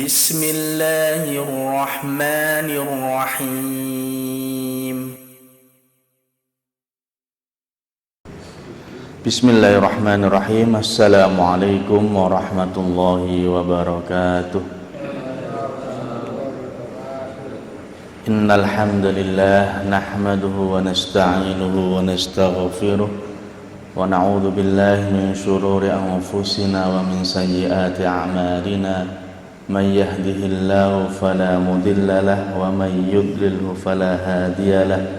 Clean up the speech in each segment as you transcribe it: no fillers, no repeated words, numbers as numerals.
بسم الله الرحمن الرحيم Bismillahirrahmanirrahim. Assalamualaikum warahmatullahi wabarakatuh. Innal hamdalillah nahmaduhu wa nasta'inuhu wa nastaghfiruh wa na'udzu billahi min shururi anfusina wa min sayyiati a'malina. Man yahdihillahu fala mudilla lahu wa man yudlilhu fala hadiya lahu.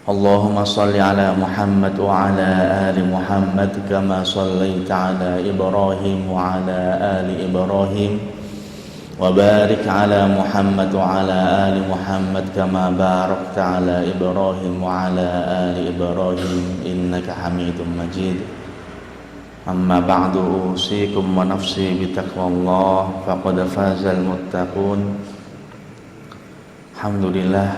Allahumma salli ala Muhammad wa ala ali Muhammad kama sallaita ala Ibrahim wa ala ali Ibrahim wa barik ala Muhammad wa ala ali Muhammad kama barakta ala Ibrahim wa ala ali Ibrahim innaka Hamidum Majid. Amma ba'du, usikum wa nafsi bitaqwallah faqad fazal muttaqun. Alhamdulillah,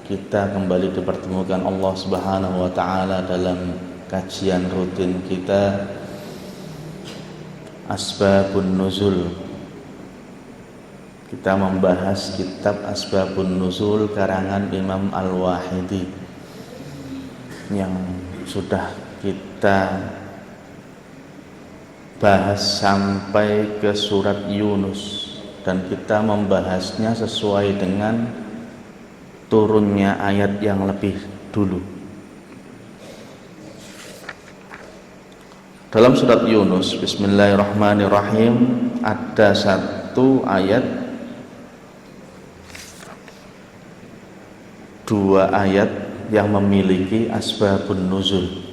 kita kembali dipertemukan Allah Subhanahu wa taala dalam kajian rutin kita Asbabun Nuzul. Kita membahas kitab Asbabun Nuzul karangan Imam Al-Wahidi yang sudah kita bahas sampai ke surat Yunus, dan kita membahasnya sesuai dengan turunnya ayat yang lebih dulu. Dalam surat Yunus, bismillahirrahmanirrahim, ada satu ayat, dua ayat yang memiliki asbabun nuzul.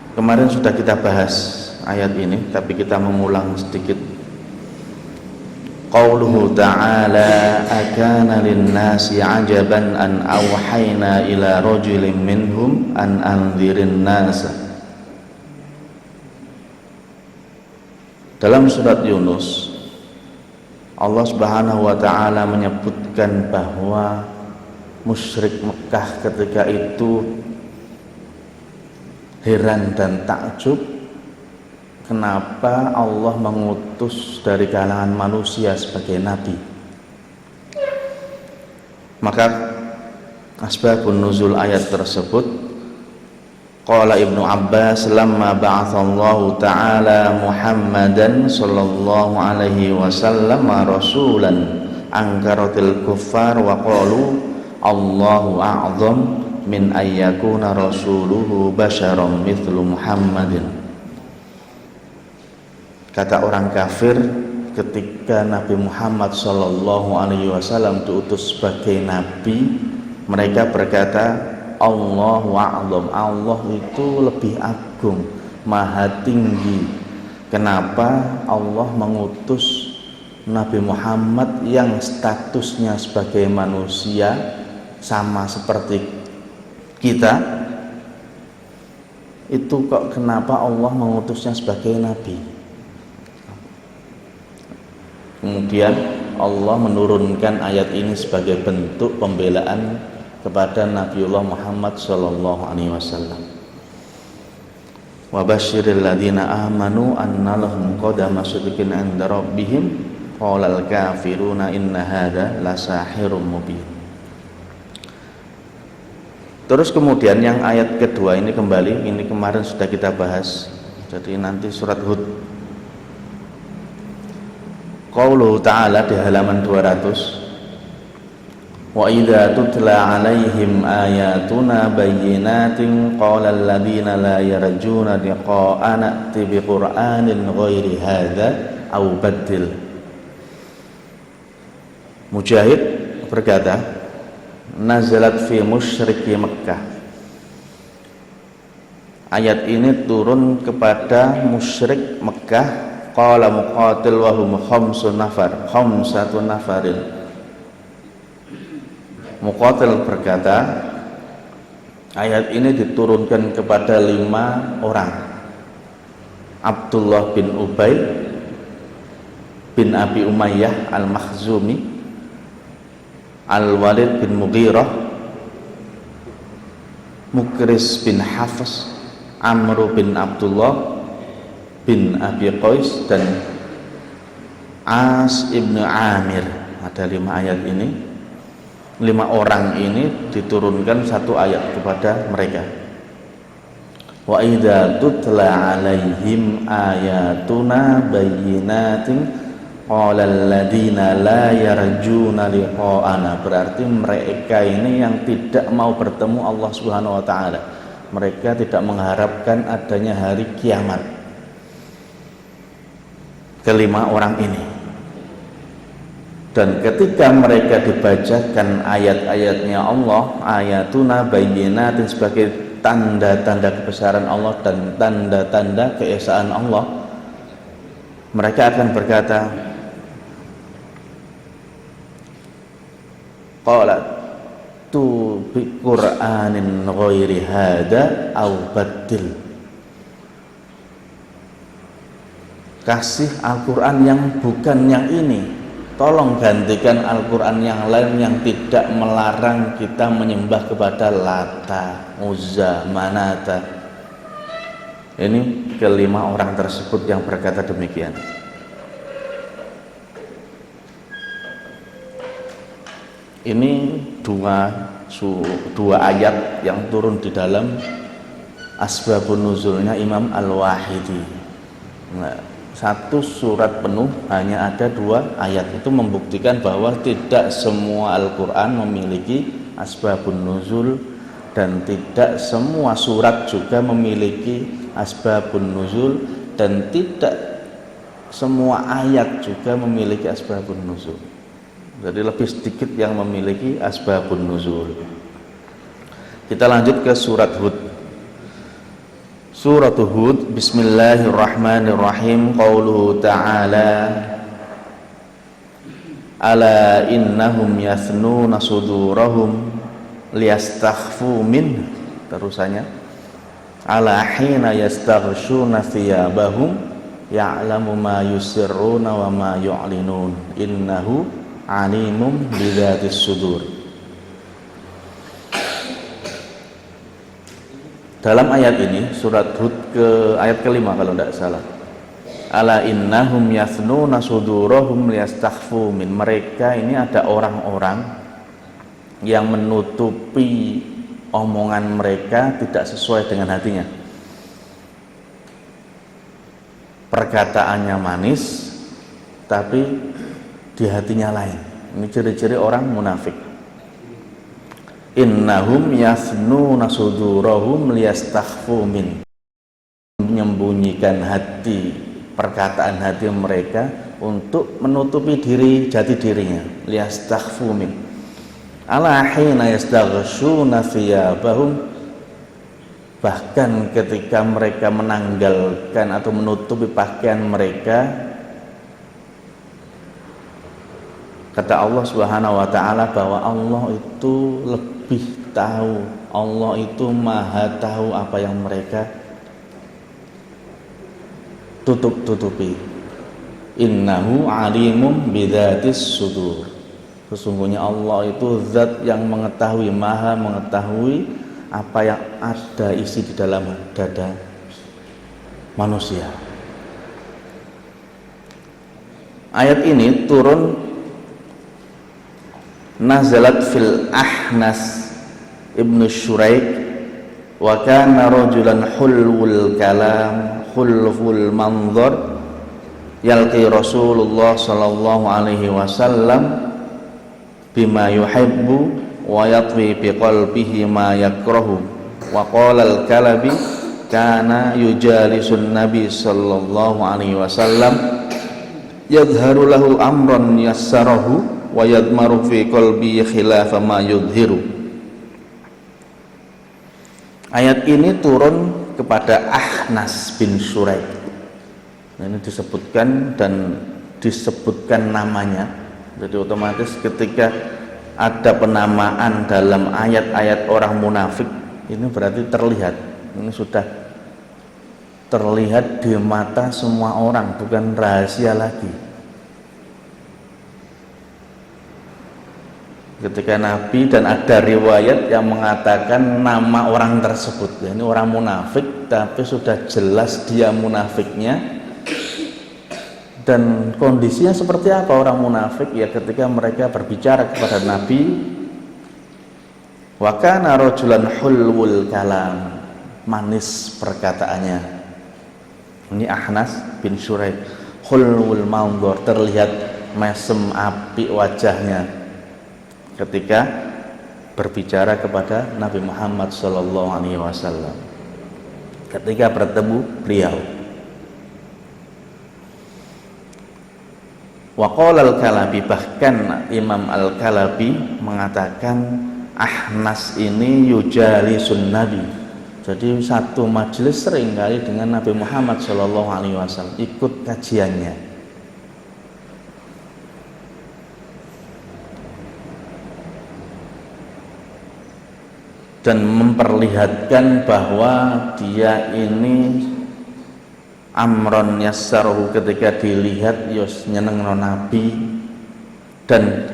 Kemarin sudah kita bahas ayat ini, tapi kita mengulang sedikit. Qauluhu ta'ala akana linnasi ajaban an awhayna ila rajulin minhum an anzirin nasa. Dalam surat Yunus, Allah Subhanahu wa taala menyebutkan bahwa musyrik Mekah ketika itu heran dan takjub kenapa Allah mengutus dari kalangan manusia sebagai nabi. Maka asbabun nuzul ayat tersebut, qala Ibnu Abbas lamma ba'athallahu ta'ala Muhammadan sallallahu alaihi wasallam rasulan angkaratil kuffar wa qalu Allahu a'zam min ayyakuna rasuluhu basyaram mithlu Muhammadin. Kata orang kafir ketika Nabi Muhammad sallallahu alaihi wasallam diutus sebagai nabi, mereka berkata Allahu a'zam, Allah itu lebih agung, maha tinggi. Kenapa Allah mengutus Nabi Muhammad yang statusnya sebagai manusia sama seperti kita, itu kok kenapa Allah mengutusnya sebagai nabi? Kemudian Allah menurunkan ayat ini sebagai bentuk pembelaan kepada Nabiullah Muhammad sallallahu alaihi wasallam. Wa basyiril ladzina amanu anna lahum qadama sidqin 'inda rabbihim qalal kafiruna inna hadza lasahirun mubin. Terus kemudian yang ayat kedua ini kembali, ini kemarin sudah kita bahas. Jadi nanti surat Hud. Qauluhu ta'ala di halaman 200. Wa idza tutla 'alaihim ayatuna bayyinatin qala alladziina la yarjuna liqa'ana a'ti biqur'anin ghairi hadza aw baddil. Mujahid berkata, nazalat fi musyriki Makkah. Ayat ini turun kepada musyrik Makkah. Qala Muqatil wa hum khamsatu nafarin. Muqatil berkata, ayat ini diturunkan kepada 5 orang. Abdullah bin Ubay bin Abi Umayyah al-Makhzumi, Al-Walid bin Mughirah, Mukris bin Hafs, Amr bin Abdullah, bin Abi Qais dan As ibnu Amir. Ada 5 ayat ini, 5 orang ini diturunkan 1 ayat kepada mereka. Wa idza tutla alaihim ayatuna bayyinatin qala alladziina la yarjuna liqa'ana. Berarti mereka ini yang tidak mau bertemu Allah Subhanahu wa taala. Mereka tidak mengharapkan adanya hari kiamat. Kelima orang ini. Dan ketika mereka dibacakan ayat-ayatnya Allah, ayatuna bayyinatin, sebagai tanda-tanda kebesaran Allah dan tanda-tanda keesaan Allah, mereka akan berkata, qalat tu bi Qur'anin ghairi hada au baddil. Kasih Al-Qur'an yang bukan yang ini, tolong gantikan Al-Quran yang lain yang tidak melarang kita menyembah kepada Lata, Uzza, Manata. Ini kelima orang tersebut yang berkata demikian. Ini dua ayat yang turun di dalam asbabun nuzulnya Imam Al-Wahidi. Nah, 1 surat penuh hanya ada 2 ayat. Itu membuktikan bahwa tidak semua Al-Quran memiliki asbabun nuzul, dan tidak semua surat juga memiliki asbabun nuzul, dan tidak semua ayat juga memiliki asbabun nuzul. Jadi lebih sedikit yang memiliki asbabun nuzul. Kita lanjut ke surat Hud. Surat Hud, bismillahirrahmanirrahim. Qauluhu ta'ala, ala innahum yathnuna sudurahum liyastakhfu min. Terusannya, ala hina yastaghshuna thiyabahum ya'lamu ma yusirruna wa ma yu'linun innahu alimum bidzatis sudur. Dalam ayat ini, surat Hud ke ayat kelima kalau tidak salah, ala innahum yathnuna sudurahum liyastakhfu min. Mereka ini ada orang-orang yang menutupi omongan mereka tidak sesuai dengan hatinya. Perkataannya manis, tapi di hatinya lain. Ini ciri-ciri orang munafik. Innahum yasnuna sudurahum liyastakhfu min. Menyembunyikan hati, perkataan hati mereka untuk menutupi diri, jati dirinya. Liyastakhfu min. Ala hina yastaghshuna thiyabahum. Bahkan ketika mereka menanggalkan atau menutupi pakaian mereka, kata Allah Subhanahu wa taala bahwa Allah itu lebih tahu, Allah itu maha tahu apa yang mereka tutup-tutupi. Innahu alimum bidzatis sudur. Sesungguhnya Allah itu zat yang mengetahui, maha mengetahui apa yang ada isi di dalam dada manusia. Ayat ini turun nazalat fil Ahnas ibnu Syuraik wa kana rajulan hulwul kalam khulful manzar yalqi Rasulullah sallallahu alaihi wasallam bima yuhibbu wa yatwi bi qalbihi ma yakrahu wa qala al-Kalabi kana yujalisun nabi sallallahu alaihi wasallam yadharu lahu amran yassarahu wa yadmaru fi qalbi khilafa ma yudhiru. Ayat ini turun kepada Ahnas bin Syuraik. Ini disebutkan dan disebutkan namanya. Jadi otomatis ketika ada penamaan dalam ayat-ayat orang munafik, ini berarti terlihat. Ini sudah terlihat di mata semua orang, bukan rahasia lagi. Ketika Nabi, dan ada riwayat yang mengatakan nama orang tersebut, ya, ini orang munafik, tapi sudah jelas dia munafiknya, Dan kondisinya seperti apa orang munafik? Ya ketika mereka berbicara kepada Nabi, wa kana rajulan hulwul kalam, manis perkataannya. Ini Ahnas bin Syuraik, hulwul manzur, terlihat mesem api wajahnya ketika berbicara kepada Nabi Muhammad SAW ketika bertemu beliau. Wa qala al-Kalabi, bahkan Imam al-Kalabi mengatakan Ahnas ini yujalisun Nabi, jadi satu majelis sering kali dengan Nabi Muhammad SAW, ikut kajiannya. Dan memperlihatkan bahwa dia ini amron yassarahu, ketika dilihat yos nyenengno Nabi, dan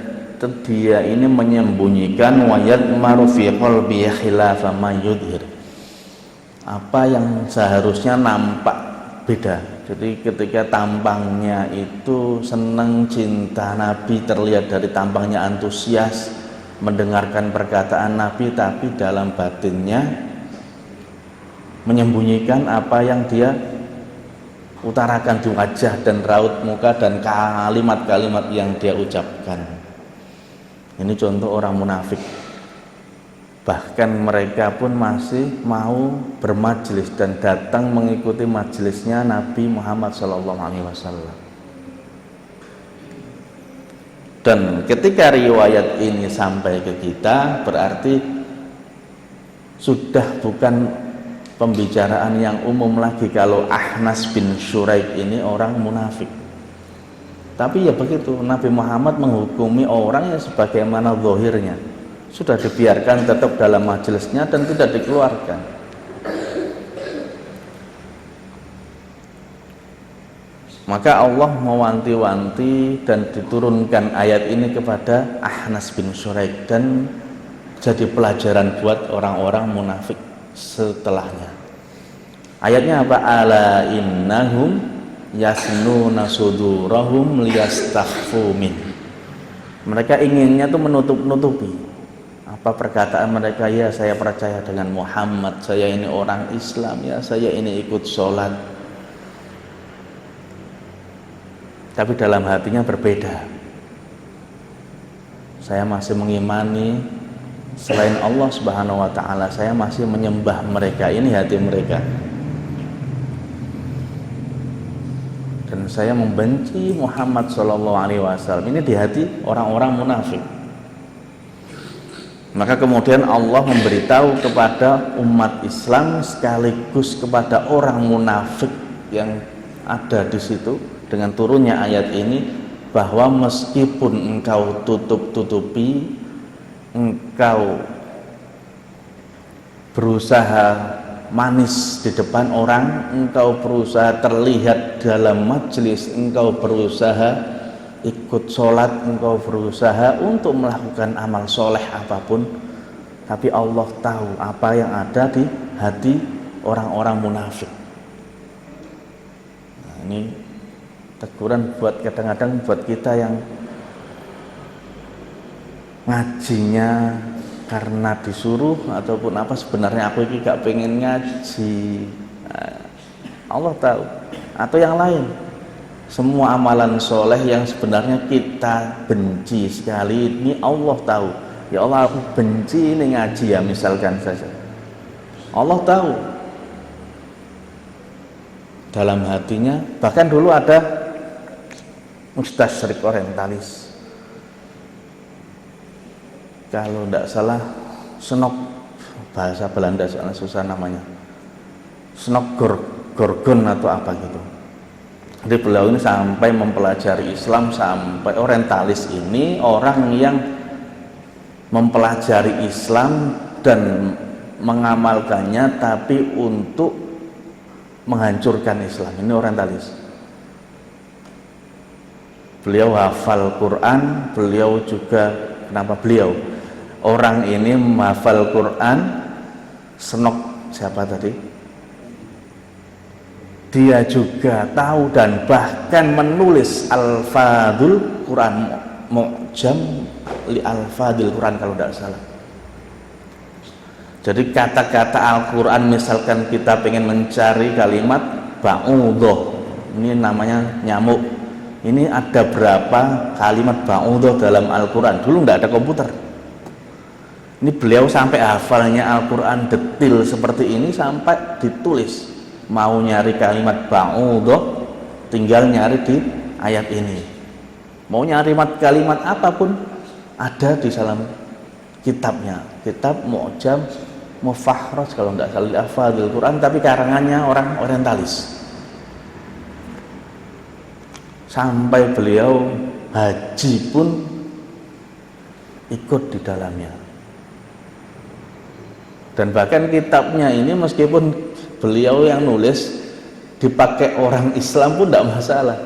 dia ini menyembunyikan wayat maru fi qalbi khilafa ma yudhir, apa yang seharusnya nampak beda. Jadi ketika tampangnya itu senang cinta Nabi, terlihat dari tampangnya antusias mendengarkan perkataan Nabi, tapi dalam batinnya menyembunyikan apa yang dia utarakan di wajah dan raut muka dan kalimat-kalimat yang dia ucapkan. Ini contoh orang munafik. Bahkan mereka pun masih mau bermajelis dan datang mengikuti majelisnya Nabi Muhammad SAW. Dan ketika riwayat ini sampai ke kita, berarti sudah bukan pembicaraan yang umum lagi kalau Ahnas bin Syuraik ini orang munafik. Tapi ya begitu, Nabi Muhammad menghukumi orang yang sebagaimana zahirnya, sudah dibiarkan tetap dalam majelisnya dan tidak dikeluarkan. Maka Allah mewanti-wanti dan diturunkan ayat ini kepada Ahnas bin Syuraik dan jadi pelajaran buat orang-orang munafik setelahnya. Ayatnya apa? Ala innahum yasnuna sudurahum liyastakhfu min. Mereka inginnya tuh menutup-nutupi apa perkataan mereka, ya saya percaya dengan Muhammad, saya ini orang Islam, ya saya ini ikut sholat, tapi dalam hatinya berbeda. Saya masih mengimani selain Allah Subhanahu wa ta'ala, saya masih menyembah mereka. Ini hati mereka. Dan saya membenci Muhammad SAW. Ini di hati orang-orang munafik. Maka kemudian Allah memberitahu kepada umat Islam sekaligus kepada orang munafik yang ada di situ dengan turunnya ayat ini, bahwa meskipun engkau tutup-tutupi, engkau berusaha manis di depan orang, engkau berusaha terlihat dalam majelis, engkau berusaha ikut sholat, engkau berusaha untuk melakukan amal soleh apapun, tapi Allah tahu apa yang ada di hati orang-orang munafik. Nah, ini teguran buat kadang-kadang buat kita yang ngajinya karena disuruh ataupun apa, sebenarnya aku ini gak pengen ngaji. Allah tahu. Atau yang lain, semua amalan soleh yang sebenarnya kita benci sekali, ini Allah tahu. Ya Allah, aku benci ini ngaji ya, misalkan saja. Allah tahu dalam hatinya. Bahkan dulu ada mustasyrik orientalis, kalau tidak salah Snok, bahasa Belanda soalnya susah namanya, Snok Gorgon atau apa gitu. Jadi beliau ini sampai mempelajari Islam, sampai orientalis ini orang yang mempelajari Islam dan mengamalkannya tapi untuk menghancurkan Islam. Ini orientalis. Beliau hafal Quran, beliau juga, kenapa beliau? Orang ini menghafal Quran, Snok siapa tadi? dia juga tahu dan bahkan menulis Al-Fadhul Quran, Mu'jam li Al-Fadhil Quran kalau tidak salah. Jadi kata-kata Al-Quran, misalkan kita pengen mencari kalimat ba'udhoh, ini namanya nyamuk, ini ada berapa kalimat ba'udhoh dalam Al-Quran. Dulu nggak ada komputer, ini beliau sampai hafalnya Al-Quran detil seperti ini sampai ditulis. Mau nyari kalimat ba'udhoh tinggal nyari di ayat ini, mau nyari kalimat apapun ada di dalam kitabnya, kitab Mu'jam Mufahras kalau tidak salah Al-Fadhil Quran, tapi karangannya orang orientalis. Sampai beliau haji pun ikut di dalamnya. Dan bahkan kitabnya ini meskipun beliau yang nulis dipakai orang Islam pun tidak masalah.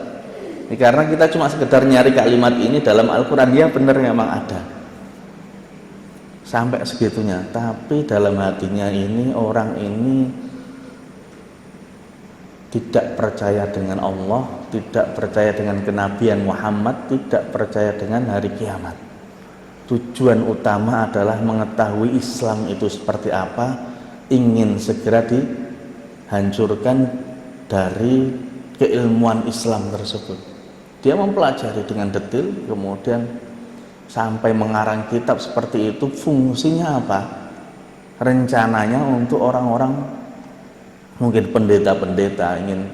Ini karena kita cuma sekedar nyari kalimat ini dalam Al-Quran, ya benar memang ada. Sampai segitunya, tapi dalam hatinya ini orang ini tidak percaya dengan Allah, tidak percaya dengan kenabian Muhammad, tidak percaya dengan hari kiamat. Tujuan utama adalah mengetahui Islam itu seperti apa, ingin segera dihancurkan dari keilmuan Islam tersebut. Dia mempelajari dengan detil, kemudian sampai mengarang kitab seperti itu. Fungsinya apa? Rencananya untuk orang-orang, mungkin pendeta-pendeta ingin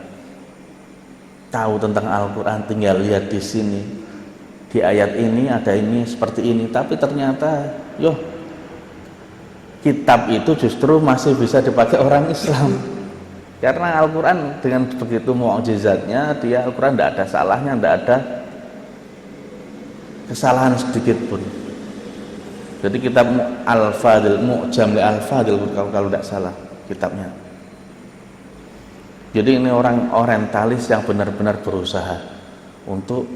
tahu tentang Al-Quran, tinggal lihat di sini, di ayat ini ada ini seperti ini. Tapi ternyata kitab itu justru masih bisa dipakai orang Islam, karena Al-Quran dengan begitu mukjizatnya, dia Al-Quran tidak ada salahnya, tidak ada kesalahan sedikit pun. Jadi kitab Al-Fadhil, Mu'jam li Al-Fadhil kalau tidak salah kitabnya. Jadi ini orang orientalis yang benar-benar berusaha untuk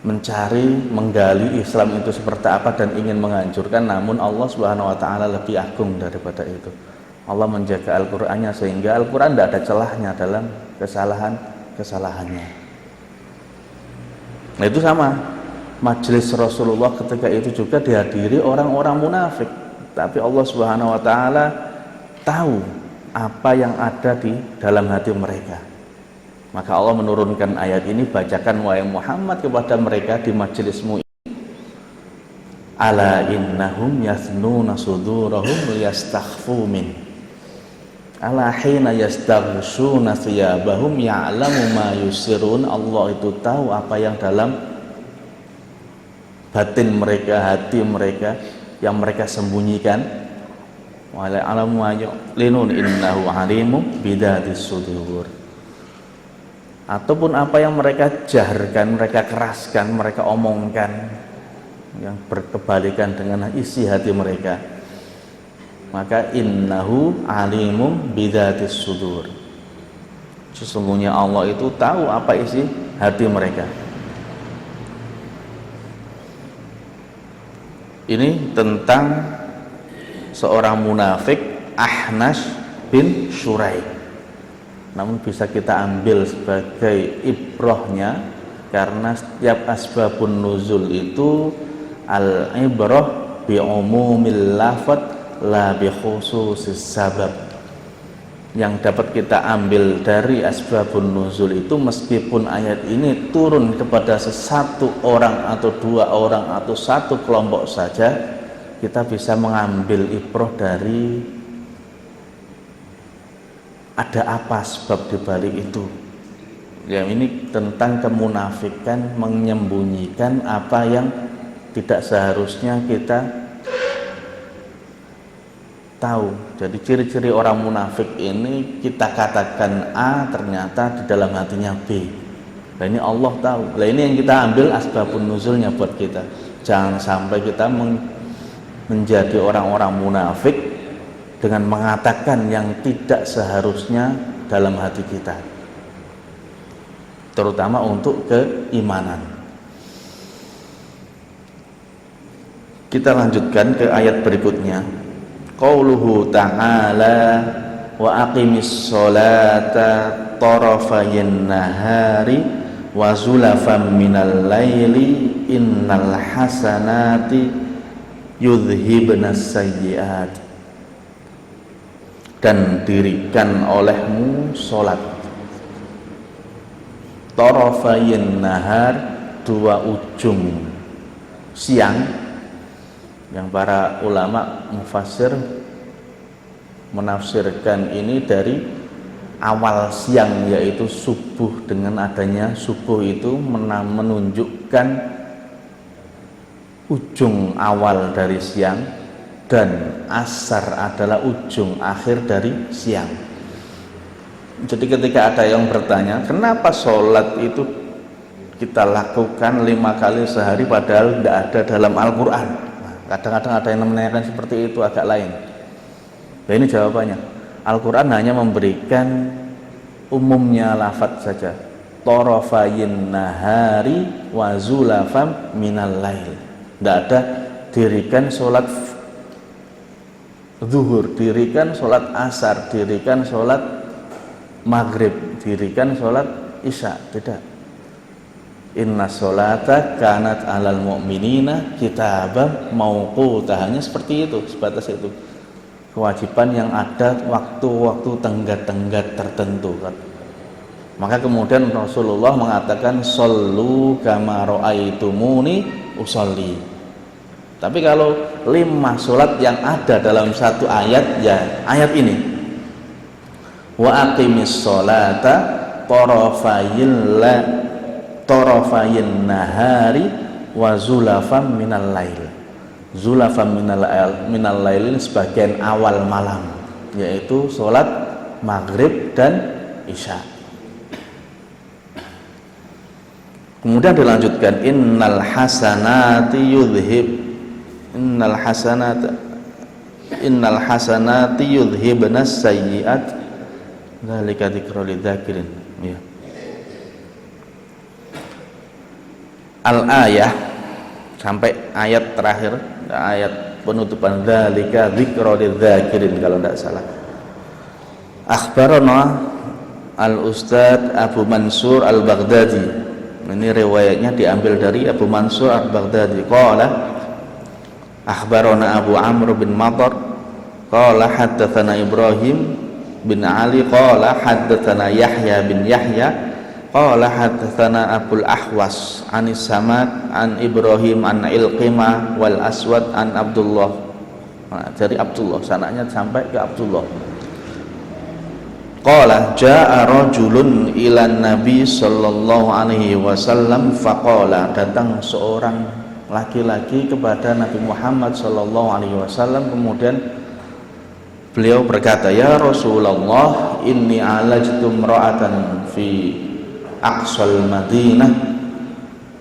mencari, menggali Islam itu seperti apa dan ingin menghancurkan. Namun Allah Subhanahu wa taala lebih agung daripada itu. Allah menjaga Al-Qur'annya sehingga Al-Qur'an tidak ada celahnya dalam kesalahannya. Nah, itu sama majelis Rasulullah ketika itu juga dihadiri orang-orang munafik, tapi Allah Subhanahu wa taala tahu apa yang ada di dalam hati mereka. Maka Allah menurunkan ayat ini, bacakan wahai Muhammad kepada mereka di majelismu ini, ala innahum yathnuna sudurahum liyastakhfu min, ala hina yastaghshuna thiyabahum ya'lamu ma yusirun. Allah itu tahu apa yang dalam batin mereka, hati mereka, yang mereka sembunyikan. Wa ya'lamu ma yu'linun innahu alimun bidatis sudur. Ataupun apa yang mereka jaharkan, mereka keraskan, mereka omongkan, yang berkebalikan dengan isi hati mereka. Maka innahu alimun bidatis sudur. Sesungguhnya Allah itu tahu apa isi hati mereka. Ini tentang seorang munafik, Ahnas bin Syuraih. Namun bisa kita ambil sebagai ibrahnya, karena setiap asbabun nuzul itu al-ibrah bi umumil lafaz la bi khususis sabab. Yang dapat kita ambil dari asbabun nuzul itu, meskipun ayat ini turun kepada satu orang atau dua orang atau satu kelompok saja, kita bisa mengambil ibrah dari ada apa sebab dibalik itu. Ya, ini tentang kemunafikan, menyembunyikan apa yang tidak seharusnya kita tahu. Jadi ciri-ciri orang munafik ini, kita katakan A, ternyata di dalam hatinya B. Nah, ini Allah tahu. Nah, ini yang kita ambil asbabun nuzulnya buat kita. Jangan sampai kita menjadi orang-orang munafik dengan mengatakan yang tidak seharusnya dalam hati kita, terutama untuk keimanan. Kita lanjutkan ke ayat berikutnya. Qauluhu ta'ala wa aqimis sholata tarafayin nahari wa zulafam minal laili innal hasanati yudhibnas sayyiat. Dan dirikan olehmu sholat tarafayin nahar, dua ujung siang, yang para ulama mufassir menafsirkan ini dari awal siang, yaitu subuh. Dengan adanya subuh itu menunjukkan ujung awal dari siang, dan asar adalah ujung akhir dari siang. Jadi ketika ada yang bertanya, kenapa sholat itu kita lakukan 5 kali sehari padahal tidak ada dalam Al-Quran? Nah, kadang-kadang ada yang menanyakan seperti itu, agak lain. Nah, ini jawabannya. Al-Quran hanya memberikan umumnya lafadz saja, tarafayin nahari wa zulafam minal lail. Tidak ada dirikan sholat zuhur, dirikan sholat asar, dirikan sholat maghrib, dirikan sholat isya. Tidak. Inna sholata kanat alal mu'minina kitabam mauquta. Hanya seperti itu, sebatas itu. Kewajiban yang ada waktu-waktu tenggat-tenggat tertentu kan. Maka kemudian Rasulullah mengatakan shollu kama ra'aitumuni usolli. Tapi kalau 5 sholat yang ada dalam satu ayat, ya ayat ini, wa aqimis sholata tarafayin nahari wa zulafam minal lail. Zulafam minal lail ini sebagian awal malam, yaitu sholat maghrib dan isya. Kemudian dilanjutkan innal hasanati yudhibnas sayyiat dzalika dzikrul lidzakirin. Ya. Al-ayah sampai ayat terakhir, ayat penutupan, dzalika dzikrul lidzakirin kalau tidak salah. Akhbarana Al-Ustadz Abu Mansur Al-Baghdadi. Ini riwayatnya diambil dari Abu Mansur Al-Baghdadi. Qala akhbarana Abu Amr bin Matar qala haddatsana Ibrahim bin Ali qala haddatsana Yahya bin Yahya qala haddatsana Abul Ahwas anis Samad an Ibrahim an Ilqimah wal Aswad an Abdullah. Nah, dari Abdullah, sanadnya sampai ke Abdullah. Qala jaa rajulun ila Nabi sallallahu alaihi wasallam faqala, datang seorang laki-laki kepada Nabi Muhammad sallallahu alaihi wasallam, kemudian beliau berkata, ya Rasulullah, inni alajtu imra'atan fi aqsal Madinah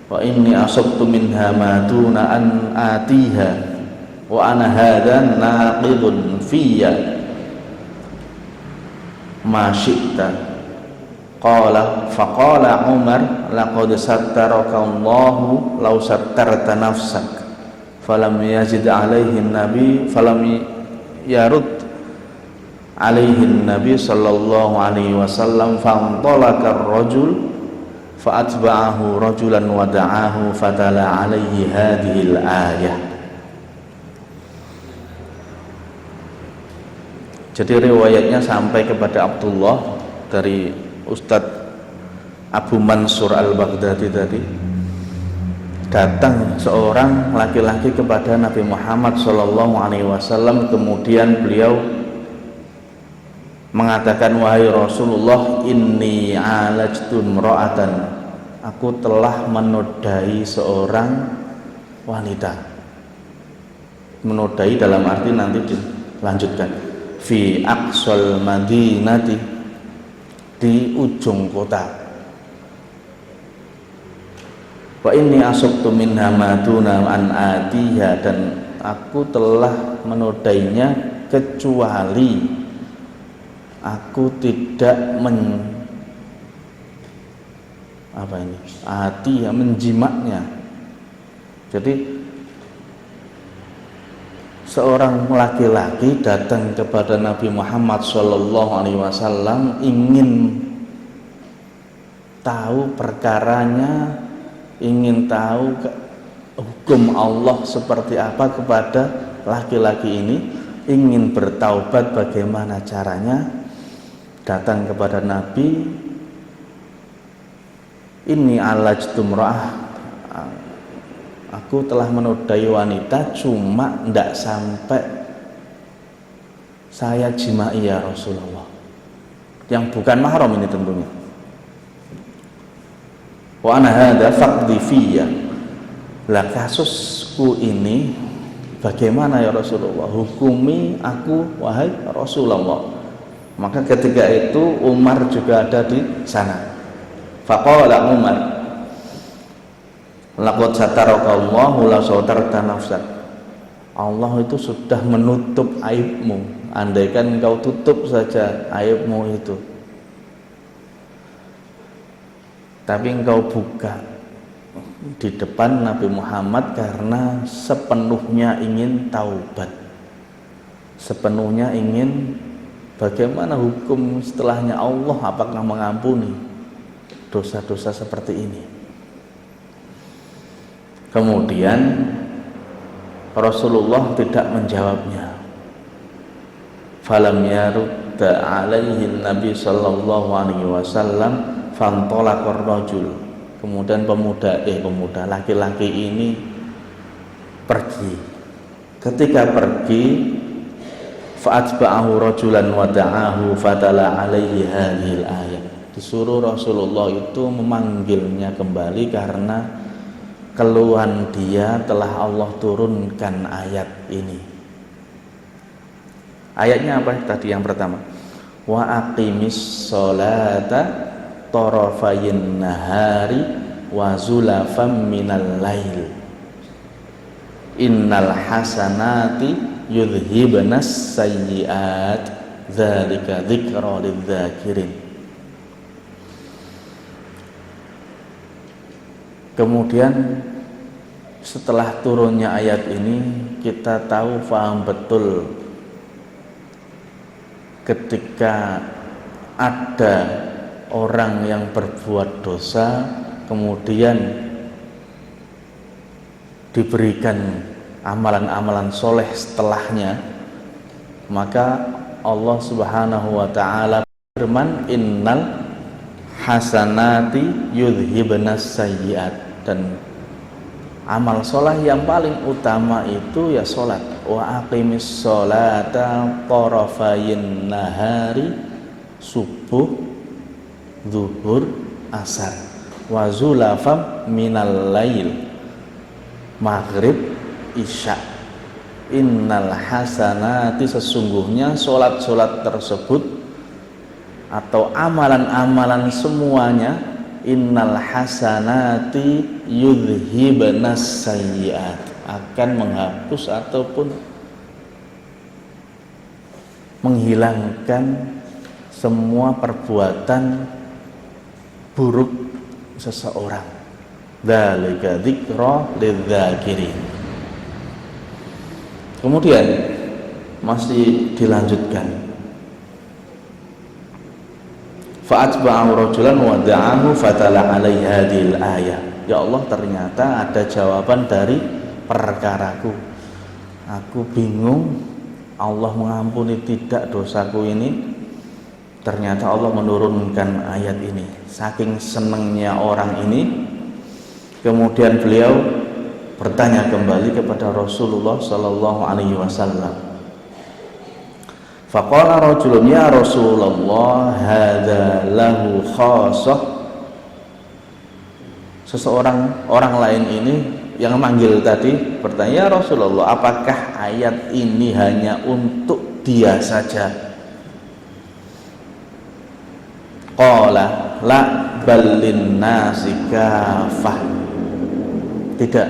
wa inni asabtu minha ma duna an atiha wa ana hadha naqidun fiyya ma syi'ta. Qala faqala Umar laqad sattaraka Allahu law sattarta nafsak falam yazid alaihi nabi falam yarud alaihi nabi sallallahu alaihi wasallam fantalaqa ar-rajul fa'atba'ahu rajulan wa da'ahu fatala alaihi hadhil ayah. Jadi riwayatnya sampai kepada Abdullah dari Ustadz Abu Mansur Al-Baghdadi tadi, datang seorang laki-laki kepada Nabi Muhammad SAW, kemudian beliau mengatakan, wahai Rasulullah, inni alajtu imra'atan, aku telah menodai seorang wanita. Menodai dalam arti nanti dilanjutkan, fi aqsal madinati, di ujung kota. Wa inni asabtu minha ma duna an atiha, dan aku telah menodainya kecuali aku tidak menjimaknya. Jadi seorang laki-laki datang kepada Nabi Muhammad SAW ingin tahu perkaranya, ingin tahu hukum Allah seperti apa kepada laki-laki ini, ingin bertaubat bagaimana caranya, datang kepada Nabi, ini alajtu mra'ah, aku telah menodai wanita, cuma tidak sampai saya jimai ya Rasulullah, yang bukan mahram ini tentunya. Wa ana hadza faqdi fiyya, lah kasusku ini bagaimana ya Rasulullah, hukumi aku wahai Rasulullah. Maka ketika itu Umar juga ada di sana. Faqala Umar, laqad satarakallahu la satarta nafsak, Allah itu sudah menutup aibmu, andaikan engkau tutup saja aibmu itu, tapi engkau buka di depan Nabi Muhammad karena sepenuhnya ingin taubat, sepenuhnya ingin bagaimana hukum setelahnya Allah, apakah mengampuni dosa-dosa seperti ini. Kemudian Rasulullah tidak menjawabnya. Falam yarudda alaihi Nabi sallallahu alaihi wasallam fantolakor rajul. Kemudian pemuda laki-laki ini pergi. Ketika pergi, fa'atba'ahu rajulan wa da'ahu fatala alaihi hadhil ayat. Disuruh Rasulullah itu memanggilnya kembali karena keluhan dia telah Allah turunkan ayat ini. Ayatnya apa tadi yang pertama? Wa aqimis sholata tarafayin nahari wa zulafam minal lail innal hasanati yudhibnas sayyiat dzalika dzikra lidzakirin. Kemudian setelah turunnya ayat ini, kita tahu, faham betul ketika ada orang yang berbuat dosa kemudian diberikan amalan-amalan soleh setelahnya, maka Allah Subhanahu wa ta'ala firman, innal hasanati yudhibnas sayyiat, dan amal sholat yang paling utama itu ya sholat. Wa aqimis sholata tarafayin nahari, subuh, zuhur, asar, wa zulafam minal lail, maghrib, isya. Innal hasanati, sesungguhnya sholat-sholat tersebut atau amalan-amalan semuanya, innal hasanati yudhibnas sayyiat, akan menghapus ataupun menghilangkan semua perbuatan buruk seseorang. Dzalika dzikra lidzakirin. Kemudian masih dilanjutkan, fa'atba'ahu rajulan wa da'ahu fatala alaihi hadhil ayah. Ya Allah, ternyata ada jawaban dari perkaraku. Aku bingung, Allah mengampuni tidak dosaku ini. Ternyata Allah menurunkan ayat ini. Saking senangnya orang ini, kemudian beliau bertanya kembali kepada Rasulullah sallallahu alaihi wasallam. Faqala rajulun, ya Rasulullah, hadza lahu khassah. Orang lain ini yang manggil tadi bertanya, ya Rasulullah, apakah ayat ini hanya untuk dia saja? Qala la ballin nasi kafah. Tidak,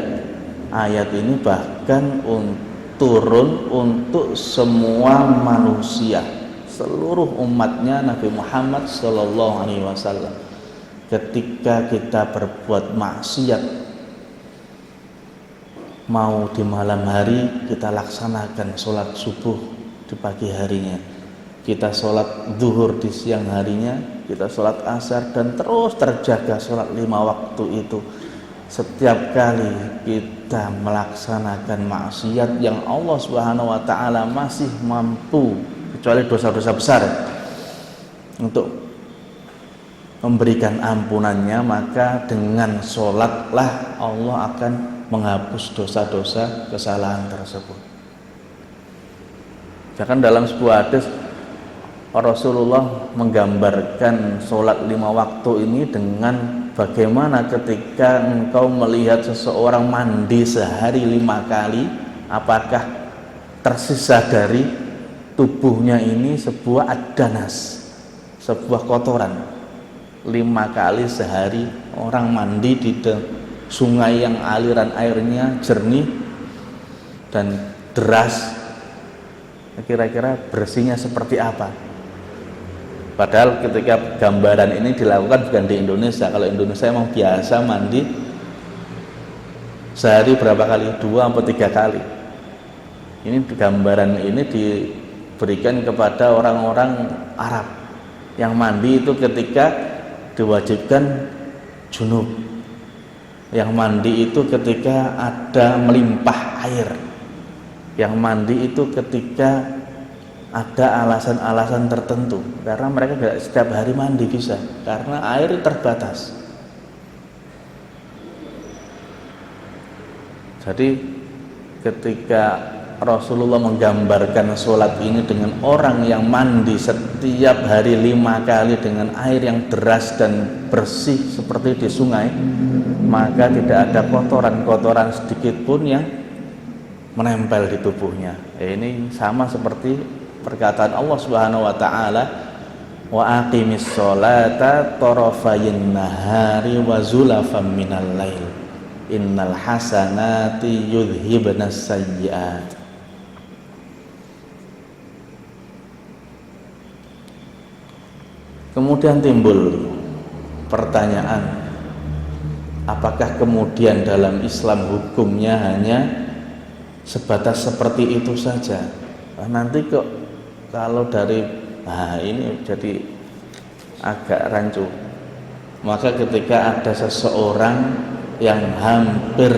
ayat ini bahkan turun untuk semua manusia, seluruh umatnya Nabi Muhammad sallallahu alaihi wasallam. Ketika kita berbuat maksiat, mau di malam hari kita laksanakan sholat subuh di pagi harinya, kita sholat zuhur di siang harinya, kita sholat asar, dan terus terjaga sholat 5 waktu itu. Setiap kali kita melaksanakan maksiat yang Allah Subhanahu wa ta'ala masih mampu, kecuali dosa-dosa besar, untuk memberikan ampunannya, maka dengan sholatlah Allah akan menghapus dosa-dosa kesalahan tersebut. Bahkan dalam sebuah hadis Rasulullah menggambarkan sholat 5 waktu ini dengan bagaimana ketika engkau melihat seseorang mandi sehari 5 kali, apakah tersisa dari tubuhnya ini sebuah adanas, sebuah kotoran. 5 kali sehari orang mandi di sungai yang aliran airnya jernih dan deras, kira-kira bersihnya seperti apa? Padahal ketika gambaran ini dilakukan bukan di Indonesia. Kalau Indonesia emang biasa mandi sehari berapa kali? 2 atau 3 kali. Ini gambaran ini diberikan kepada orang-orang Arab yang mandi itu ketika diwajibkan junub, yang mandi itu ketika ada melimpah air, yang mandi itu ketika ada alasan-alasan tertentu, karena mereka tidak setiap hari mandi bisa, karena air terbatas. Jadi ketika Rasulullah menggambarkan sholat ini dengan orang yang mandi setiap hari 5 kali dengan air yang deras dan bersih seperti di sungai, maka tidak ada kotoran-kotoran sedikit pun yang menempel di tubuhnya. Ini sama seperti perkataan Allah Subhanahu wa ta'ala, wa aqimis sholata tarafayin nahari wa zulafam minal lail innal hasanati yudhibnas sayyi'at. Kemudian timbul pertanyaan, apakah kemudian dalam Islam hukumnya hanya sebatas seperti itu saja? Nanti kok kalau dari ini jadi agak rancu. Maka ketika ada seseorang yang hampir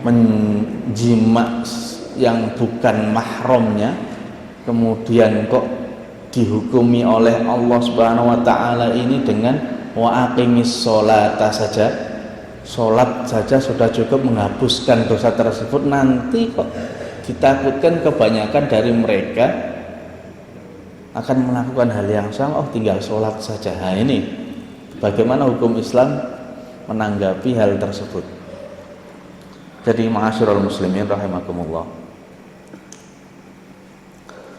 menjimak yang bukan mahramnya, kemudian kok dihukumi oleh Allah Subhanahu wa ta'ala ini dengan wa aqimis sholata saja, sholat saja sudah cukup menghapuskan dosa tersebut, nanti kok ditakutkan kebanyakan dari mereka akan melakukan hal yang sama, tinggal sholat saja. Nah, ini bagaimana hukum Islam menanggapi hal tersebut? Jadi ma'asyiral muslimin rahimakumullah,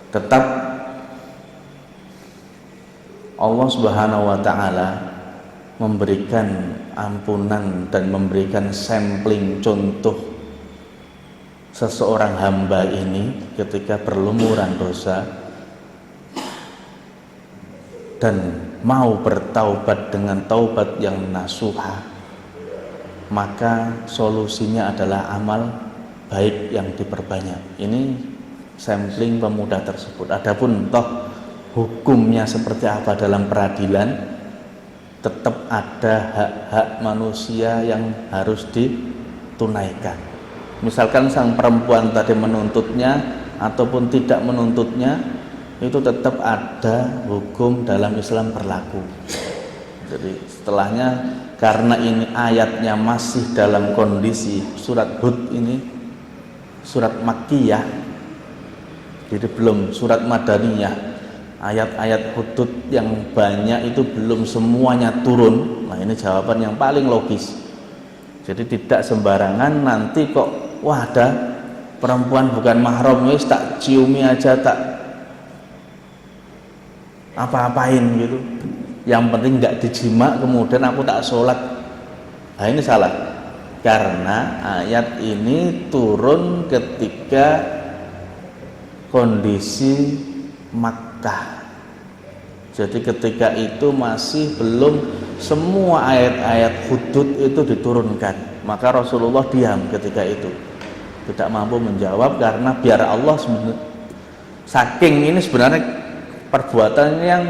tetap Allah Subhanahu wa ta'ala memberikan ampunan dan memberikan sampling contoh seseorang hamba ini ketika berlumuran dosa dan mau bertaubat dengan taubat yang nasuha, maka solusinya adalah amal baik yang diperbanyak. Ini sampling pemuda tersebut. Adapun toh hukumnya seperti apa dalam peradilan, tetap ada hak-hak manusia yang harus ditunaikan. Misalkan sang perempuan tadi menuntutnya ataupun tidak menuntutnya, itu tetap ada hukum dalam Islam berlaku. Jadi setelahnya, karena ini ayatnya masih dalam kondisi surat Hud ini surat Makkiyah, jadi belum surat Madaniyah. Ayat-ayat hudud yang banyak itu belum semuanya turun. Nah, ini jawaban yang paling logis. Jadi tidak sembarangan nanti kok wah ada perempuan bukan mahram, wis tak ciumi aja, tak apa-apain gitu, yang penting nggak dijima, kemudian aku tak sholat. Nah, ini salah, karena ayat ini turun ketika kondisi Makkah. Jadi ketika itu masih belum semua ayat-ayat hudud itu diturunkan, Maka Rasulullah diam ketika itu, tidak mampu menjawab, karena biar Allah saking ini sebenarnya perbuatan yang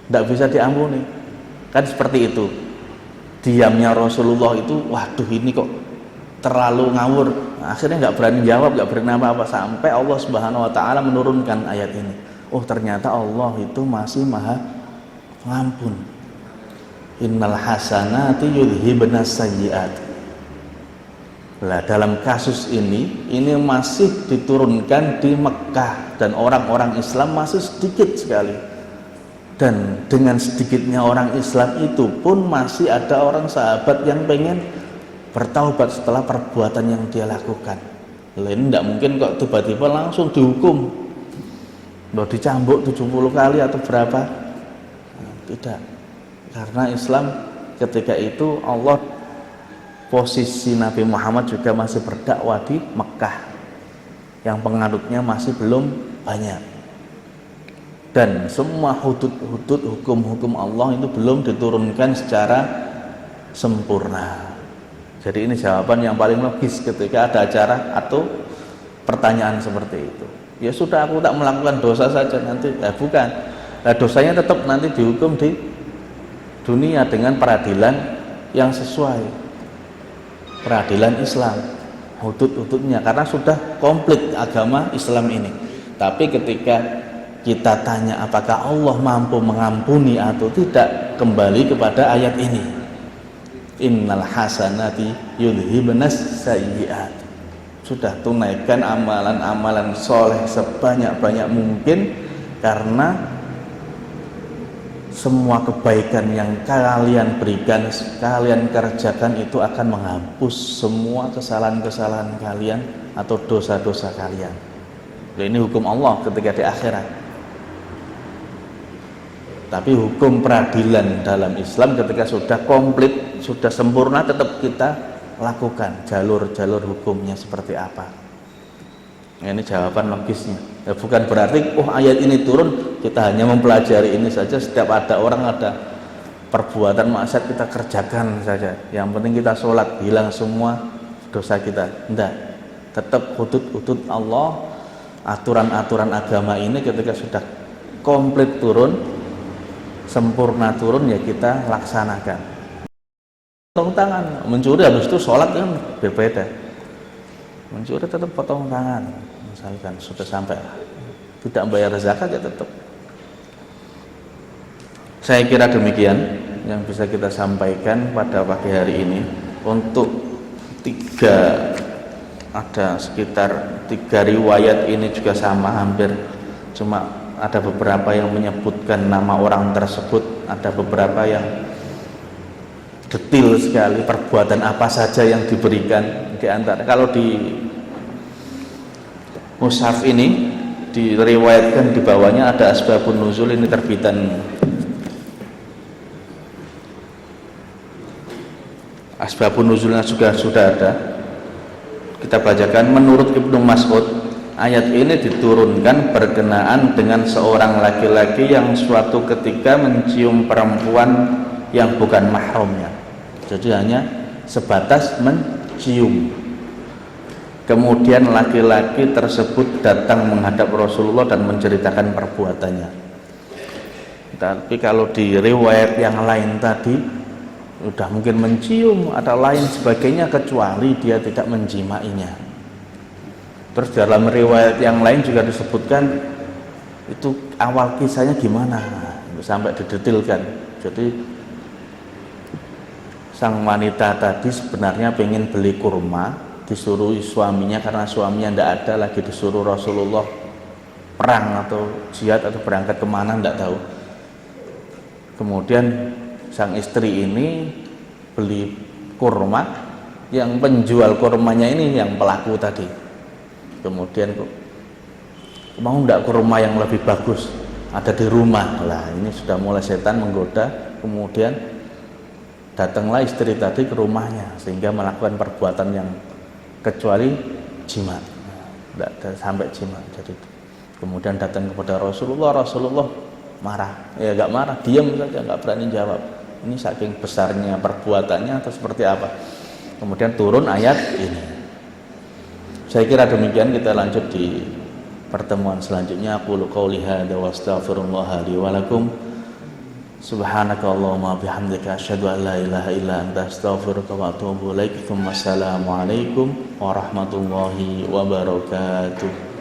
tidak bisa diampuni, kan seperti itu. Diamnya Rasulullah itu, waduh ini kok terlalu ngawur. Akhirnya nggak berani jawab, nggak berani apa-apa, sampai Allah Subhanahu Wa Taala menurunkan ayat ini. Oh, ternyata Allah itu masih maha pengampun. Innal hasanati yudhibnas sayyiat. Nah, dalam kasus ini masih diturunkan di Mekah, dan orang-orang Islam masih sedikit sekali. Dan dengan sedikitnya orang Islam itu pun masih ada orang sahabat yang pengen bertaubat setelah perbuatan yang dia lakukan. Lain tidak mungkin kok tiba-tiba langsung dihukum, loh dicambuk 70 kali atau berapa. Nah, tidak. Karena Islam ketika itu Allah, posisi Nabi Muhammad juga masih berdakwah di Mekah, yang penganutnya masih belum banyak. Dan semua hudud-hudud, hukum-hukum Allah itu belum diturunkan secara sempurna. Jadi ini jawaban yang paling logis ketika ada acara atau pertanyaan seperti itu. Ya sudah, aku tak melakukan dosa saja nanti. Bukan. Nah, dosanya tetap nanti dihukum di dunia dengan peradilan yang sesuai, peradilan Islam, hudud-hududnya, karena sudah komplit agama Islam ini. Tapi ketika kita tanya apakah Allah mampu mengampuni atau tidak, kembali kepada ayat ini. Innal hasanati yudhibnas sayyiat. Sudah, tunaikan amalan-amalan soleh sebanyak-banyak mungkin, karena semua kebaikan yang kalian berikan, kalian kerjakan itu akan menghapus semua kesalahan-kesalahan kalian atau dosa-dosa kalian. Ini hukum Allah ketika di akhirat. Tapi hukum peradilan dalam Islam ketika sudah komplit, sudah sempurna, tetap kita lakukan jalur-jalur hukumnya seperti apa. Ini jawaban logisnya. Ya, bukan berarti ayat ini turun kita hanya mempelajari ini saja, setiap ada orang ada perbuatan maksiat kita kerjakan saja, yang penting kita sholat hilang semua dosa kita. Tidak, tetap hudud-hudud Allah, aturan-aturan agama ini ketika sudah komplit turun, sempurna turun, ya kita laksanakan. Potong tangan, mencuri habis itu sholat kan berbeda. Mencuri tetap potong tangan, misalkan sudah sampai tidak bayar zakat ya tetap. Saya kira demikian yang bisa kita sampaikan pada pagi hari ini. Untuk ada sekitar 3 riwayat ini juga sama hampir, cuma ada beberapa yang menyebutkan nama orang tersebut, ada beberapa yang detail sekali perbuatan apa saja yang diberikan. Di antara, kalau di mushaf ini diriwayatkan di bawahnya ada asbabun nuzul, ini terbitan asbabun nuzulnya juga sudah ada. Kita bacakan. Menurut Ibnu Mas'ud, ayat ini diturunkan berkenaan dengan seorang laki-laki yang suatu ketika mencium perempuan yang bukan mahramnya. Jadi hanya sebatas mencium. Kemudian laki-laki tersebut datang menghadap Rasulullah dan menceritakan perbuatannya. Tapi kalau di riwayat yang lain tadi udah mungkin mencium atau lain sebagainya, kecuali dia tidak menjimainya. Terus dalam riwayat yang lain juga disebutkan itu awal kisahnya gimana, sampai didetilkan. Jadi sang wanita tadi sebenarnya pengen beli kurma, disuruh suaminya karena suaminya tidak ada lagi, disuruh Rasulullah perang atau jihad atau berangkat kemana tidak tahu. Kemudian sang istri ini beli kurma, yang penjual kurmanya ini yang pelaku tadi. Kemudian mau tidak kurma yang lebih bagus, ada di rumah. Lah ini sudah mulai setan menggoda. Kemudian datanglah istri tadi ke rumahnya sehingga melakukan perbuatan yang kecuali jima, tidak sampai jima. Jadi kemudian datang kepada Rasulullah, Rasulullah marah, ya nggak marah, diam saja, nggak berani jawab. ini saking besarnya perbuatannya atau seperti apa. Kemudian turun ayat ini. Saya kira demikian, kita lanjut di pertemuan selanjutnya. Aqulu qouli hadza wa astaghfirullah li wa lakum. Subhanakallahumma bihamdika asyhadu an la ilaha illa anta astaghfiruka wa atubu ilaik. Assalamualaikum warahmatullahi wabarakatuh.